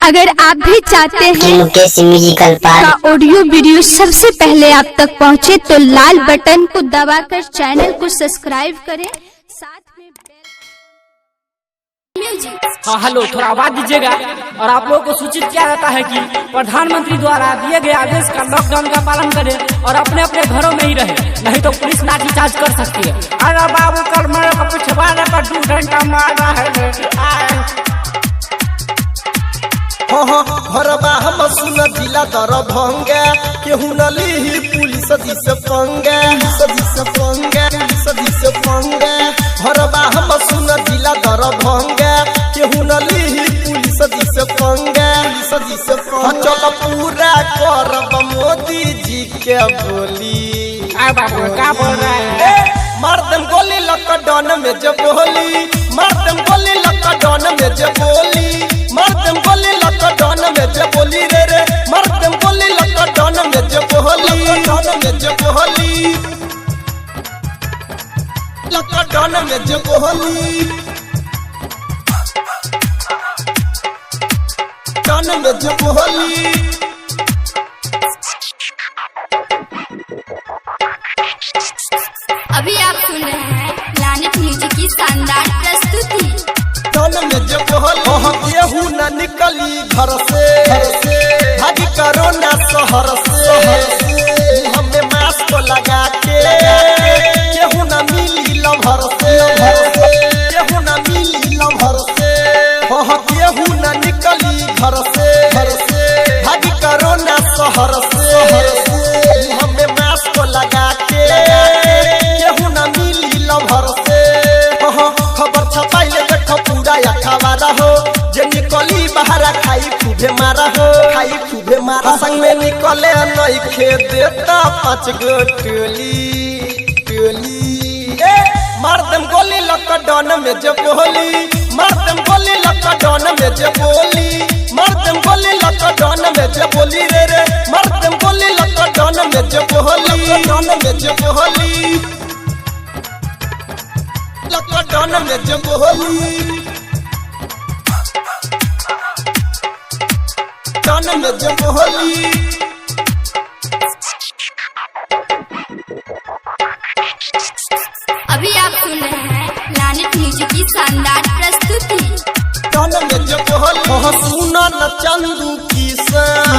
अगर आप भी चाहते हैं मुकेश म्यूजिकल का ऑडियो वीडियो सबसे पहले आप तक पहुंचे तो लाल बटन को दबाकर चैनल को सब्सक्राइब करें, साथ में हाँ हेलो, थोड़ा आवाज दीजिएगा। और आप लोगों को सूचित किया जाता है कि प्रधानमंत्री द्वारा दिए गए आदेश का लॉकडाउन का पालन करें और अपने अपने घरों में ही रहे, नहीं तो पुलिस लाठीचार्ज कर सकती है। अरे बाबू कल मेरे को पिछवाड़े पर 2 घंटा मारा है। भरबा हम सुन जिला दरभंगा केहू नली पुलिस दिस पंगा भरबा हम सुन जिला दरभंगा केहू नली पुलिस दिस पंगा चल पूरा करब मोदी जी के बोली। बाबू क्या बोल रहे हैं? मार देम गोली लॉकडाउन में जब बोली, मार देम गोली लॉकडाउन में जब बोली, मार देम गोली लॉकडाउन में जब बोली रे मार देम गोली लॉकडाउन में जब बोली, लॉकडाउन में जब बोली, लॉकडाउन में जब बोली। अभी आप सुन रहे हैं लानत म्यूजिक की शानदार प्रस्तुति। में जब केहू न निकली घर से भागी कोरोना शहर से, हमें मास्क लगा के केहू न मिली लभर से, केहू न मिली लभर से, केहू न निकली घर से भागी कोरोना शहर से, हमें मास्क लगा के केहू न मिली लभर से। खबर छपाइले देखो पूरा अखबार हो, जे निकली बाहर खाई खूबे मारा संग में निकले नहीं खे देता 5 गो टोली। मार देम गोली लॉकडाउन में जब बोली, मार देम गोली लॉकडाउन में जब बोली, मार देम गोली लॉकडाउन में जब बोली रे मार देम गोली लॉकडाउन में जब बोली, लॉकडाउन में जब बोली, लॉकडाउन में जब बोली, लॉकडाउन में जब बोली। अभी आप सुन रहे हैं लानत म्यूजिक की शानदार प्रस्तुति। लॉकडाउन में जब बोली सुना न चंदू किसान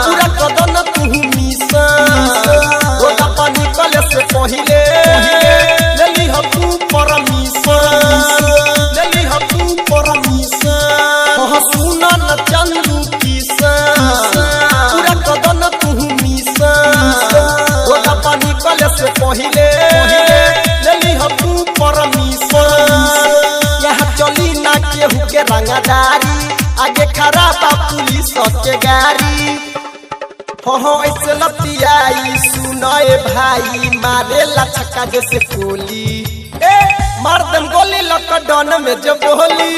पूरा कदन तू मिसा रोदा पानी कले से पहिले लेली हम तू परमिशन, लेली हम तू परमिशन। सुना न चंदू किसान पूरा कदन तू मिसा रोदा पानी कले से पहिले लेली हम तू परमिशन। यहाँ चली ना केहू के रंगदारी, आगे खड़ा बा पुलिस के गाड़ी। ऐसे लतियाई सुनाए भाई मारे लचका जैसे गोली। मार देम गोली लॉकडाउन में जब बोली,